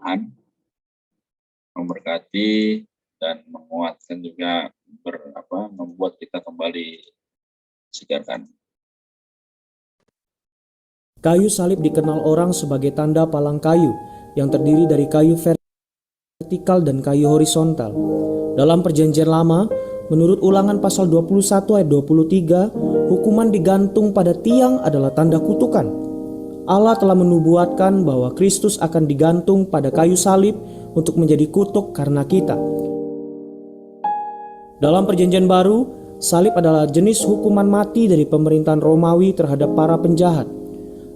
Tuhan memberkati dan menguatkan juga membuat kita kembali segarkan. Kayu salib dikenal orang sebagai tanda palang kayu yang terdiri dari kayu vertikal dan kayu horizontal. Dalam perjanjian lama, menurut Ulangan pasal 21 ayat 23, hukuman digantung pada tiang adalah tanda kutukan. Allah telah menubuatkan bahwa Kristus akan digantung pada kayu salib untuk menjadi kutuk karena kita. Dalam perjanjian baru, salib adalah jenis hukuman mati dari pemerintahan Romawi terhadap para penjahat.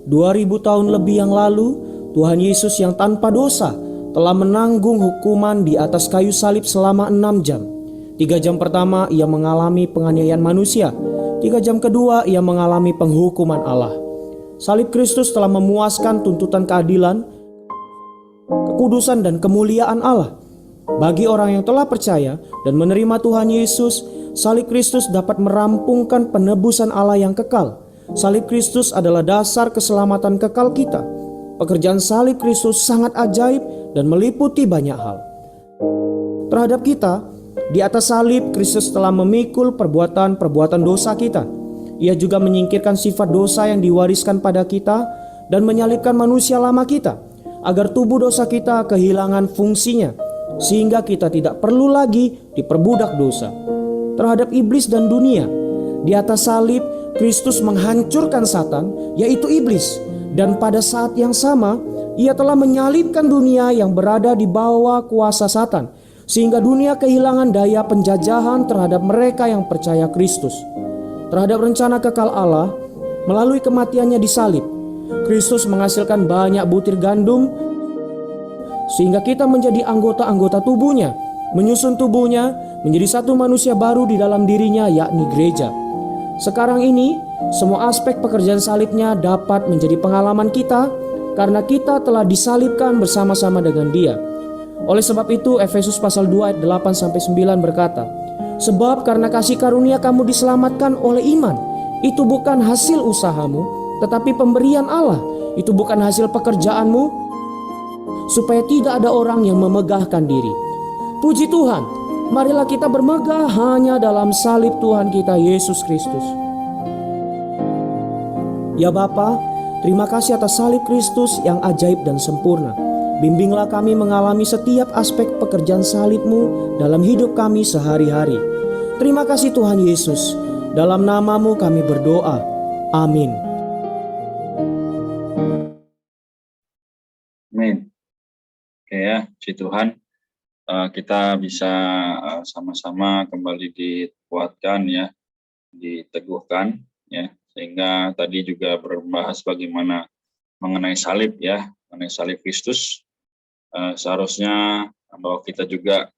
2000 tahun lebih yang lalu, Tuhan Yesus yang tanpa dosa telah menanggung hukuman di atas kayu salib selama 6 jam. 3 jam pertama ia mengalami penganiayaan manusia, 3 jam kedua ia mengalami penghukuman Allah. Salib Kristus telah memuaskan tuntutan keadilan, kekudusan dan kemuliaan Allah. Bagi orang yang telah percaya dan menerima Tuhan Yesus, salib Kristus dapat merampungkan penebusan Allah yang kekal. Salib Kristus adalah dasar keselamatan kekal kita. Pekerjaan salib Kristus sangat ajaib dan meliputi banyak hal. Terhadap kita, di atas salib Kristus telah memikul perbuatan-perbuatan dosa kita. Ia juga menyingkirkan sifat dosa yang diwariskan pada kita dan menyalibkan manusia lama kita, agar tubuh dosa kita kehilangan fungsinya, sehingga kita tidak perlu lagi diperbudak dosa. Terhadap iblis dan dunia, di atas salib Kristus menghancurkan Satan, yaitu iblis, dan pada saat yang sama ia telah menyalibkan dunia yang berada di bawah kuasa Satan, sehingga dunia kehilangan daya penjajahan terhadap mereka yang percaya Kristus. Terhadap rencana kekal Allah, melalui kematiannya di salib, Kristus menghasilkan banyak butir gandum sehingga kita menjadi anggota-anggota tubuhnya, menyusun tubuhnya menjadi satu manusia baru di dalam dirinya, yakni gereja. Sekarang ini, semua aspek pekerjaan salibnya dapat menjadi pengalaman kita karena kita telah disalibkan bersama-sama dengan Dia. Oleh sebab itu, Efesus pasal 2 ayat 8-9 berkata, "Sebab karena kasih karunia kamu diselamatkan oleh iman. Itu bukan hasil usahamu, tetapi pemberian Allah. Itu bukan hasil pekerjaanmu, supaya tidak ada orang yang memegahkan diri." Puji Tuhan, marilah kita bermegah hanya dalam salib Tuhan kita Yesus Kristus. Ya Bapa, terima kasih atas salib Kristus yang ajaib dan sempurna. Bimbinglah kami mengalami setiap aspek pekerjaan salib-Mu dalam hidup kami sehari-hari. Terima kasih Tuhan Yesus. Dalam nama-Mu kami berdoa. Amin. Amin. Oke ya, puji Tuhan. Kita bisa sama-sama kembali dikuatkan ya, diteguhkan ya, sehingga tadi juga berbahas bagaimana mengenai salib ya, mengenai salib Kristus. Seharusnya bahwa kita juga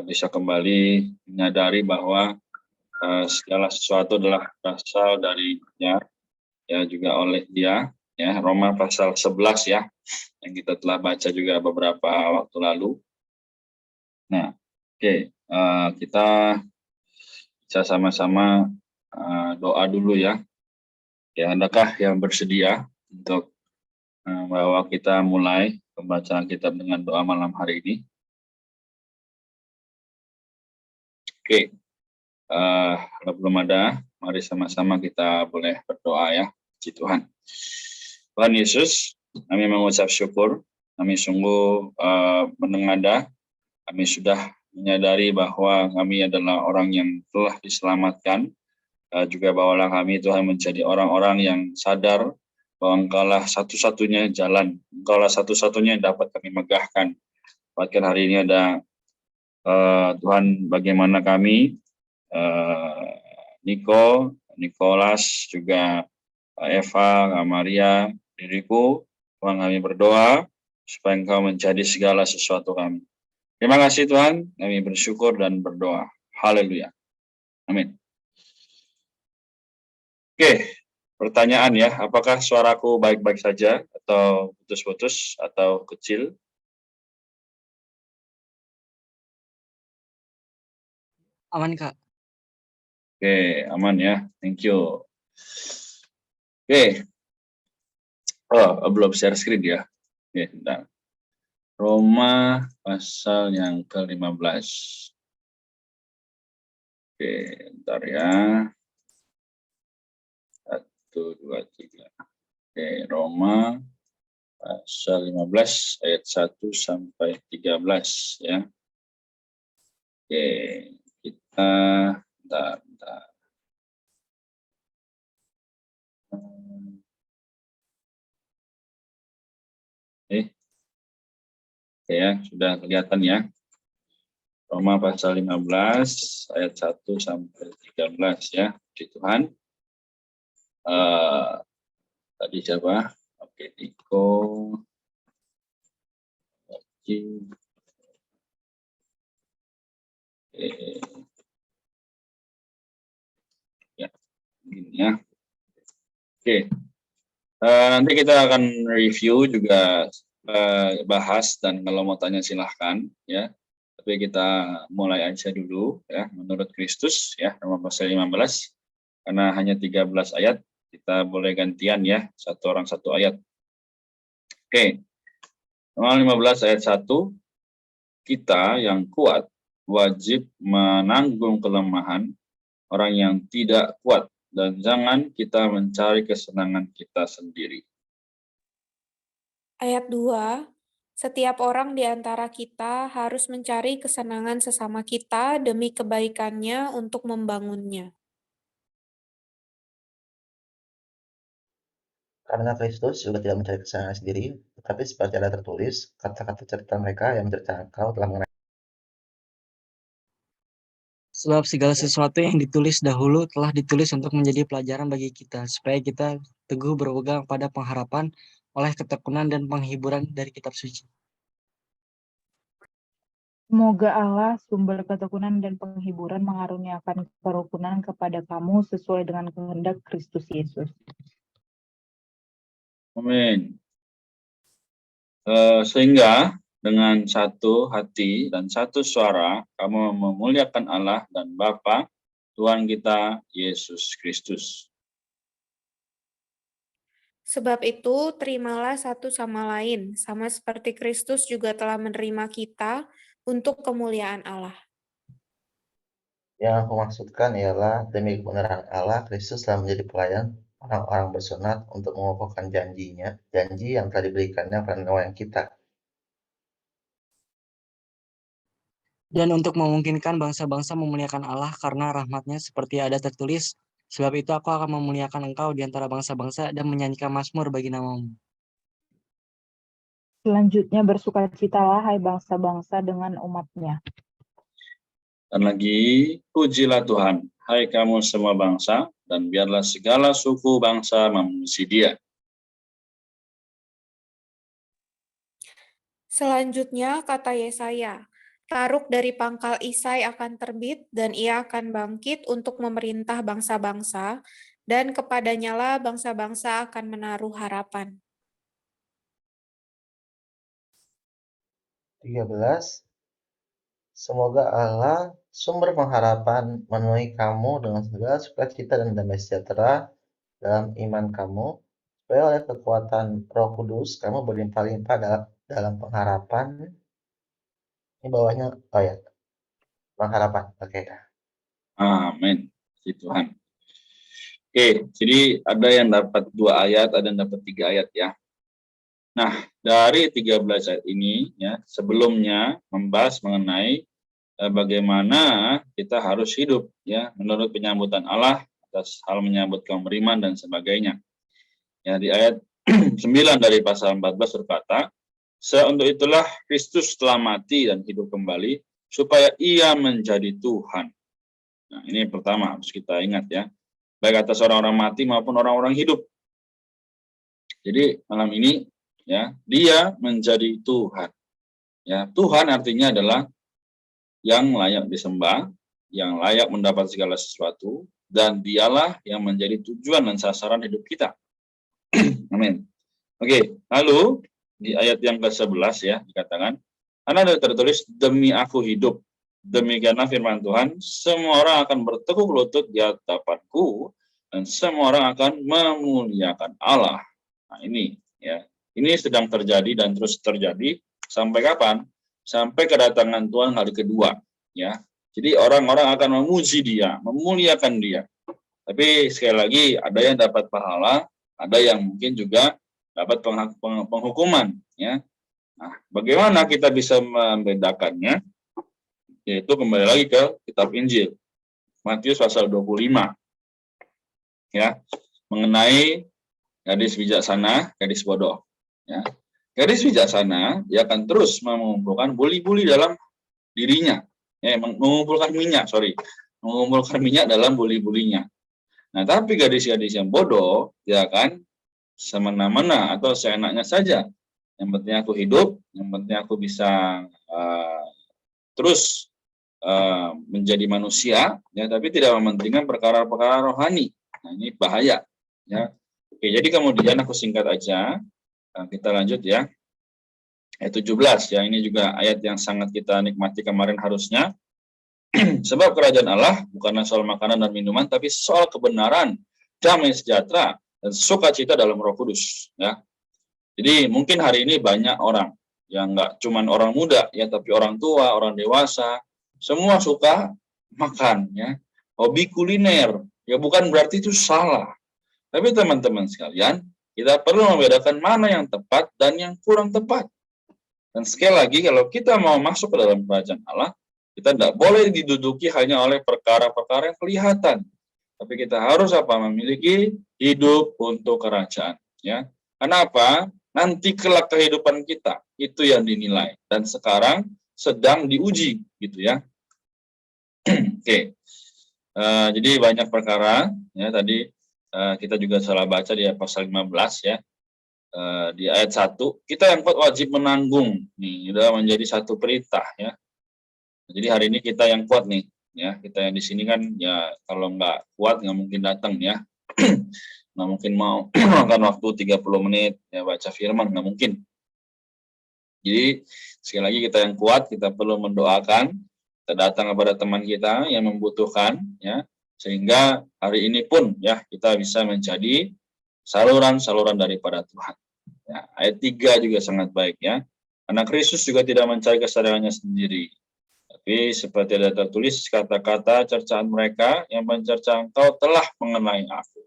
bisa kembali menyadari bahwa segala sesuatu adalah berasal dari Dia ya, juga oleh Dia ya. Roma pasal 11 ya, yang kita telah baca juga beberapa waktu lalu. Nah, oke, kita bisa sama-sama doa dulu ya. Ya, adakah yang bersedia untuk bahwa kita mulai pembacaan kitab dengan doa malam hari ini? Oke, kalau belum ada, mari sama-sama kita boleh berdoa ya. Puji Tuhan. Tuhan Yesus, kami mengucap syukur, kami sungguh menengadah. Kami sudah menyadari bahwa kami adalah orang yang telah diselamatkan, juga bawalah kami Tuhan menjadi orang-orang yang sadar bahwa Engkaulah satu-satunya jalan, Engkaulah satu-satunya yang dapat kami megahkan. Bahkan hari ini ada Tuhan, bagaimana kami, Nikolas, juga Eva, Maria, diriku, Tuhan kami berdoa supaya Engkau menjadi segala sesuatu kami. Terima kasih Tuhan, kami bersyukur dan berdoa. Haleluya. Amin. Oke, pertanyaan ya, apakah suaraku baik-baik saja atau putus-putus atau kecil? Aman Kak. Oke, aman ya, thank you. Oke, belum share screen ya. Oke, bentar. Roma pasal yang ke-15. Oke, bentar ya. 1, 2, 3. Oke, Roma pasal 15 ayat 1 sampai 13 ya. Oke, kita bentar. Oke ya, sudah kelihatan ya. Roma pasal 15 ayat 1 sampai 13 ya. Puji Tuhan. Tadi siapa? Oke, Niko. Oke. Ya, begini ya. Oke. Nanti kita akan review juga, bahas, dan kalau mau tanya silahkan ya. Tapi kita mulai aja dulu ya, menurut Kristus ya, Roma pasal 15. Karena hanya 13 ayat, kita boleh gantian ya, satu orang satu ayat. Oke. Roma 15 ayat 1, kita yang kuat wajib menanggung kelemahan orang yang tidak kuat, dan jangan kita mencari kesenangan kita sendiri. Ayat 2, setiap orang di antara kita harus mencari kesenangan sesama kita demi kebaikannya untuk membangunnya. Karena Kristus juga tidak mencari kesenangan sendiri, tetapi seperti ada tertulis, kata-kata cerita mereka yang menceritakan Engkau telah mengenai. Sebab segala sesuatu yang ditulis dahulu telah ditulis untuk menjadi pelajaran bagi kita, supaya kita teguh berpegang pada pengharapan oleh ketekunan dan penghiburan dari kitab suci. Semoga Allah, sumber ketekunan dan penghiburan, mengaruniakan kerukunan kepada kamu sesuai dengan kehendak Kristus Yesus. Amin. Sehingga dengan satu hati dan satu suara kamu memuliakan Allah dan Bapa Tuhan kita Yesus Kristus. Sebab itu, terimalah satu sama lain, sama seperti Kristus juga telah menerima kita untuk kemuliaan Allah. Yang aku maksudkan ialah demi kebenaran Allah, Kristus telah menjadi pelayan orang-orang bersunat untuk mengukuhkan janji yang telah diberikannya pada nenek moyang kita. Dan untuk memungkinkan bangsa-bangsa memuliakan Allah karena rahmat-Nya, seperti ada tertulis, sebab itu aku akan memuliakan engkau di antara bangsa-bangsa dan menyanyikan mazmur bagi nama-Mu. Selanjutnya bersukacitalah hai bangsa-bangsa dengan umat-Nya. Dan lagi, pujilah Tuhan, hai kamu semua bangsa, dan biarlah segala suku bangsa memuji Dia. Selanjutnya kata Yesaya, Taruk dari pangkal Isai akan terbit, dan ia akan bangkit untuk memerintah bangsa-bangsa, dan kepadanyalah bangsa-bangsa akan menaruh harapan. 13. Semoga Allah, sumber pengharapan, memenuhi kamu dengan segala sukacita dan damai sejahtera dalam iman kamu, supaya oleh kekuatan Roh Kudus kamu berlimpah-limpah dalam pengharapan. Ini bawahnya, pengharapan. Oke. Amin. Puji Tuhan. Oke, jadi ada yang dapat 2 ayat, ada yang dapat 3 ayat ya. Nah, dari 13 ayat ini ya, sebelumnya membahas mengenai bagaimana kita harus hidup ya menurut penyambutan Allah atas hal menyambut kaum beriman dan sebagainya. Ya, di ayat 9 dari pasal 14 berkata, untuk itulah Kristus telah mati dan hidup kembali supaya Ia menjadi Tuhan. Nah, ini yang pertama harus kita ingat ya. Baik atas orang-orang mati maupun orang-orang hidup. Jadi malam ini ya, Dia menjadi Tuhan. Ya, Tuhan artinya adalah yang layak disembah, yang layak mendapat segala sesuatu, dan Dialah yang menjadi tujuan dan sasaran hidup kita. Amin. Oke, lalu di ayat yang ke-11 ya dikatakan, karena ada tertulis demi aku hidup, demikianlah firman Tuhan, semua orang akan bertekuk lutut di hadapanku dan semua orang akan memuliakan Allah. Nah, ini ya, ini sedang terjadi dan terus terjadi Sampai kapan? Sampai kedatangan Tuhan kali kedua, ya. Jadi orang-orang akan memuji Dia, memuliakan Dia. Tapi sekali lagi ada yang dapat pahala, ada yang mungkin juga dapat penghukuman, ya. Nah, bagaimana kita bisa membedakannya? Yaitu kembali lagi ke kitab Injil, Matius pasal 25, ya, mengenai gadis bijaksana, gadis bodoh. Ya. Gadis bijaksana, dia akan terus mengumpulkan buli-buli dalam dirinya, mengumpulkan minyak dalam buli-bulinya. Nah, tapi gadis-gadis yang bodoh, dia akan semena-mena atau seenaknya saja. Yang penting aku hidup, yang penting aku bisa terus menjadi manusia, ya, tapi tidak mementingkan perkara-perkara rohani. Nah, ini bahaya, ya. Oke, jadi kemudian aku singkat aja, kita lanjut ya. Ayat 17, ya, ini juga ayat yang sangat kita nikmati kemarin harusnya. Sebab kerajaan Allah bukanlah soal makanan dan minuman, tapi soal kebenaran, damai sejahtera, dan sukacita dalam Roh Kudus, ya. Jadi mungkin hari ini banyak orang yang nggak cuman orang muda, ya, tapi orang tua, orang dewasa, semua suka makan, ya. Hobi kuliner, ya, bukan berarti itu salah. Tapi teman-teman sekalian, kita perlu membedakan mana yang tepat dan yang kurang tepat. Dan sekali lagi, kalau kita mau masuk ke dalam kerajaan Allah, kita tidak boleh diduduki hanya oleh perkara-perkara yang kelihatan. Tapi kita harus memiliki hidup untuk kerajaan. Ya. Kenapa? Nanti kelak kehidupan kita, itu yang dinilai. Dan sekarang sedang diuji, gitu ya. Oke. Jadi banyak perkara, ya, tadi kita juga salah baca di pasal 15, ya. Di ayat 1, kita yang kuat wajib menanggung. Nih, sudah menjadi satu perintah, ya. Jadi hari ini kita yang kuat nih, ya. Kita yang di sini kan, ya, kalau nggak kuat nggak mungkin datang, ya. Nggak mungkin mau makan waktu 30 menit, ya, baca firman, nggak mungkin. Jadi sekali lagi kita yang kuat, kita perlu mendoakan, kita datang kepada teman kita yang membutuhkan, ya, sehingga hari ini pun, ya, kita bisa menjadi saluran-saluran daripada Tuhan. Ya, ayat 3 juga sangat baik, ya. Karena Kristus juga tidak mencari kesadarannya sendiri. Tapi seperti ada tertulis, kata-kata cercaan mereka yang mencerca engkau telah mengenai aku.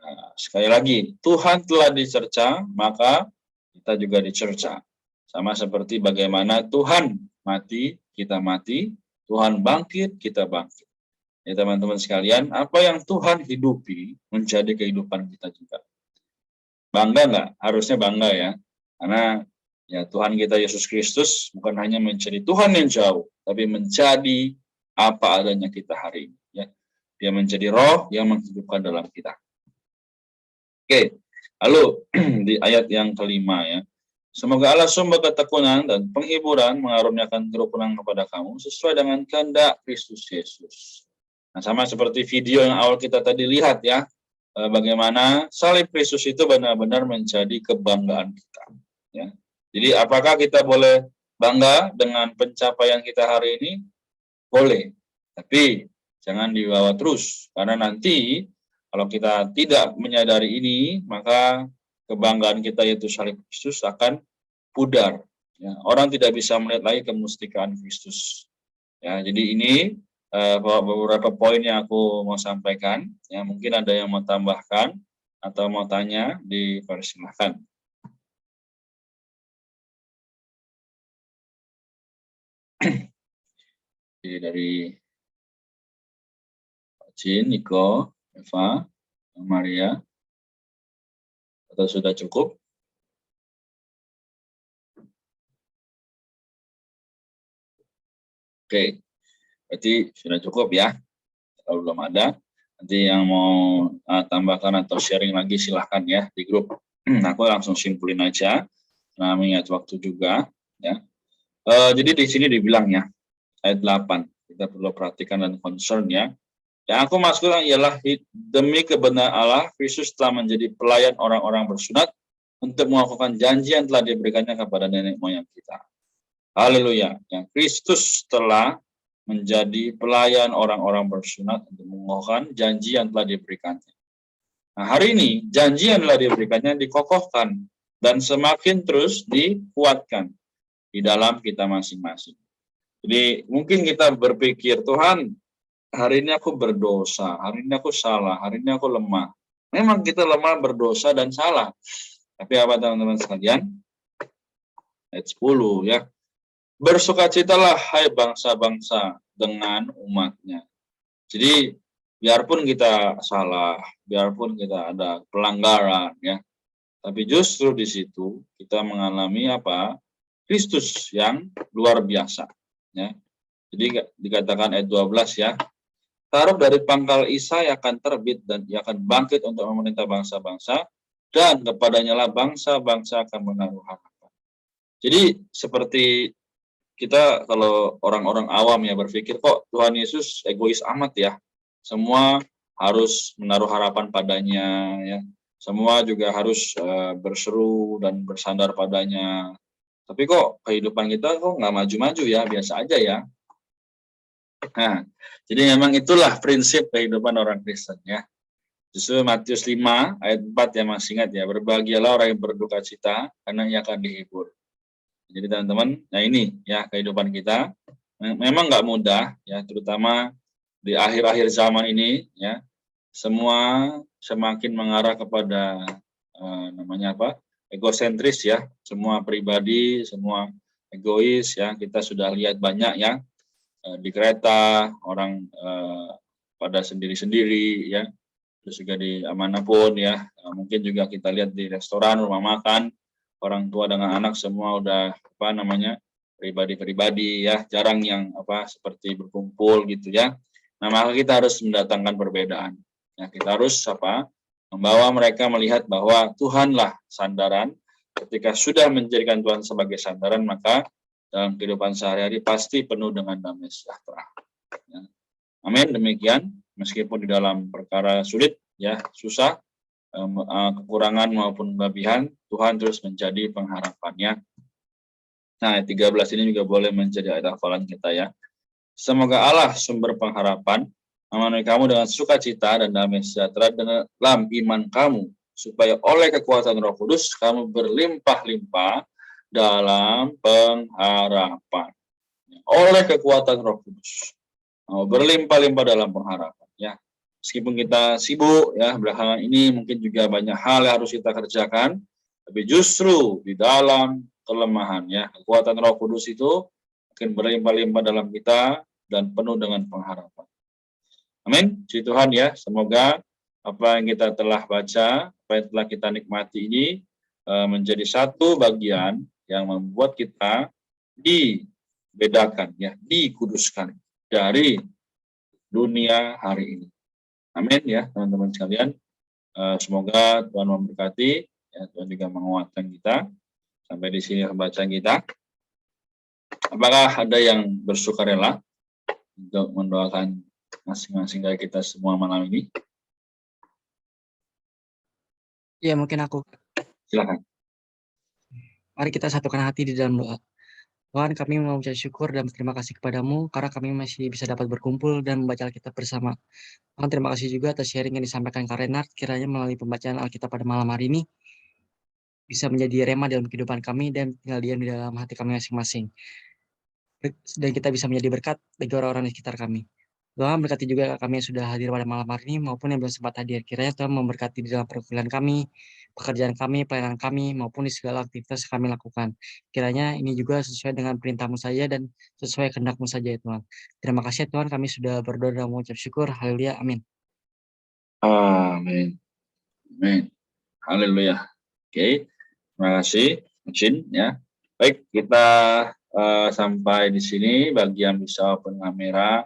Nah, sekali lagi, Tuhan telah dicerca, maka kita juga dicerca. Sama seperti bagaimana Tuhan mati, kita mati, Tuhan bangkit, kita bangkit. Ya teman-teman sekalian, apa yang Tuhan hidupi menjadi kehidupan kita juga. Bangga nggak? Harusnya bangga, ya. Karena, ya, Tuhan kita Yesus Kristus bukan hanya menjadi Tuhan yang jauh, tapi menjadi apa adanya kita hari ini. Ya. Dia menjadi roh yang menghidupkan dalam kita. Oke, lalu di ayat yang kelima, ya. Semoga Allah sumber ketekunan dan penghiburan mengaruniakan kerukunan kepada kamu sesuai dengan kehendak Kristus Yesus. Nah, sama seperti video yang awal kita tadi lihat, ya, bagaimana salib Kristus itu benar-benar menjadi kebanggaan kita. Ya. Jadi apakah kita boleh bangga dengan pencapaian kita hari ini? Boleh, tapi jangan dibawa terus, karena nanti kalau kita tidak menyadari ini, maka kebanggaan kita yaitu salib Kristus akan pudar. Ya. Orang tidak bisa melihat lagi kemustikaan Kristus. Ya, jadi ini beberapa poin yang aku mau sampaikan. Ya, mungkin ada yang mau tambahkan atau mau tanya, dipersilahkan. Jadi dari Jin, Niko, Eva, Maria, atau sudah cukup? Oke, berarti sudah cukup, ya. Kalau belum ada, nanti yang mau tambahkan atau sharing lagi silahkan, ya, di grup. Aku langsung simpulin aja, nah mengingat waktu juga, ya. Jadi di sini dibilang, ya, ayat 8, kita perlu perhatikan dan concern, ya. Yang aku maksudkan ialah demi kebenaran Allah, Kristus telah menjadi pelayan orang-orang bersunat untuk melakukan janji yang telah diberikannya kepada nenek moyang kita. Haleluya. Yang Kristus telah menjadi pelayan orang-orang bersunat untuk melakukan janji yang telah diberikannya. Nah, hari ini janji yang telah diberikannya dikokohkan dan semakin terus dikuatkan. di dalam kita masing-masing. Jadi mungkin kita berpikir, Tuhan, hari ini aku berdosa, hari ini aku salah, hari ini aku lemah. Memang kita lemah, berdosa, dan salah. Tapi apa teman-teman sekalian? Ayat 10 ya. Bersukacitalah hai bangsa-bangsa dengan umatnya. Jadi biarpun kita salah, biarpun kita ada pelanggaran ya, tapi justru di situ kita mengalami apa? Kristus yang luar biasa ya. Jadi dikatakan ayat 12 ya. Taruh dari pangkal Isai akan terbit dan ia akan bangkit untuk memerintah bangsa-bangsa, dan kepadanya lah bangsa-bangsa akan menaruh harapan. Jadi seperti kita kalau orang-orang awam ya berpikir, kok Tuhan Yesus egois amat ya. Semua harus menaruh harapan padanya ya. Semua juga harus berseru dan bersandar padanya. Tapi kok kehidupan kita kok nggak maju-maju ya, biasa aja ya. Nah, jadi memang itulah prinsip kehidupan orang Kristen ya. Justru Matius 5 ayat 4 ya, masih ingat ya, berbahagialah orang yang berduka cita karena ia akan dihibur. Jadi teman-teman, nah ini ya kehidupan kita memang nggak mudah ya, terutama di akhir-akhir zaman ini ya, semua semakin mengarah kepada namanya apa, egosentris ya, semua pribadi, semua egois ya. Kita sudah lihat banyak ya di kereta orang pada sendiri-sendiri ya, terus juga di manapun ya, mungkin juga kita lihat di restoran, rumah makan, orang tua dengan anak semua udah apa namanya pribadi-pribadi ya, jarang yang apa seperti berkumpul gitu ya. Nah, maka kita harus mendatangkan perbedaan. Ya, kita harus apa membawa mereka melihat bahwa Tuhanlah sandaran. Ketika sudah menjadikan Tuhan sebagai sandaran, maka dalam kehidupan sehari-hari pasti penuh dengan damai sejahtera. Ya. Amin. Demikian, meskipun di dalam perkara sulit ya, susah, kekurangan maupun kelebihan, Tuhan terus menjadi pengharapannya. Nah, ayat 13 ini juga boleh menjadi ayat hafalan kita ya. Semoga Allah sumber pengharapan memenuhi kamu dengan sukacita dan damai sejahtera dalam iman kamu, supaya oleh kekuatan Roh Kudus kamu berlimpah-limpah dalam pengharapan. Oleh kekuatan Roh Kudus berlimpah-limpah dalam pengharapan ya. Meskipun kita sibuk ya belakangan ini, mungkin juga banyak hal yang harus kita kerjakan, tapi justru di dalam kelemahan ya, kekuatan Roh Kudus itu akan berlimpah-limpah dalam kita dan penuh dengan pengharapan. Amin. Puji Tuhan ya, semoga apa yang kita telah baca, apa yang telah kita nikmati ini menjadi satu bagian yang membuat kita dibedakan ya, dikuduskan dari dunia hari ini. Amin ya teman-teman sekalian. Semoga Tuhan memberkati, ya, Tuhan juga menguatkan kita. Sampai di sini pembacaan kita. Apakah ada yang bersukarela untuk mendoakan masing-masing dari kita semua malam ini? Ya, mungkin aku. Silakan. Mari kita satukan hati di dalam doa. Tuhan, kami mengucap syukur dan terima kasih kepadamu karena kami masih bisa dapat berkumpul dan membaca Alkitab bersama. Tuhan, terima kasih juga atas sharing yang disampaikan Kak Renard, kiranya melalui pembacaan Alkitab pada malam hari ini bisa menjadi rema dalam kehidupan kami dan tinggal diam di dalam hati kami masing-masing. Dan kita bisa menjadi berkat bagi orang-orang di sekitar kami. Tuhan berkati juga kami yang sudah hadir pada malam hari ini maupun yang belum sempat hadir. Kiranya Tuhan memberkati di dalam perkuliahan kami, pekerjaan kami, pelayanan kami, maupun di segala aktivitas yang kami lakukan. Kiranya ini juga sesuai dengan perintah-Mu saja dan sesuai kehendak-Mu saja ya Tuhan. Terima kasih ya Tuhan, kami sudah berdoa dan mengucap syukur. Haleluya, amin. Amin. Amin. Haleluya. Oke, terima kasih, Jin ya. Baik, kita sampai di sini bagian bisa open kamera.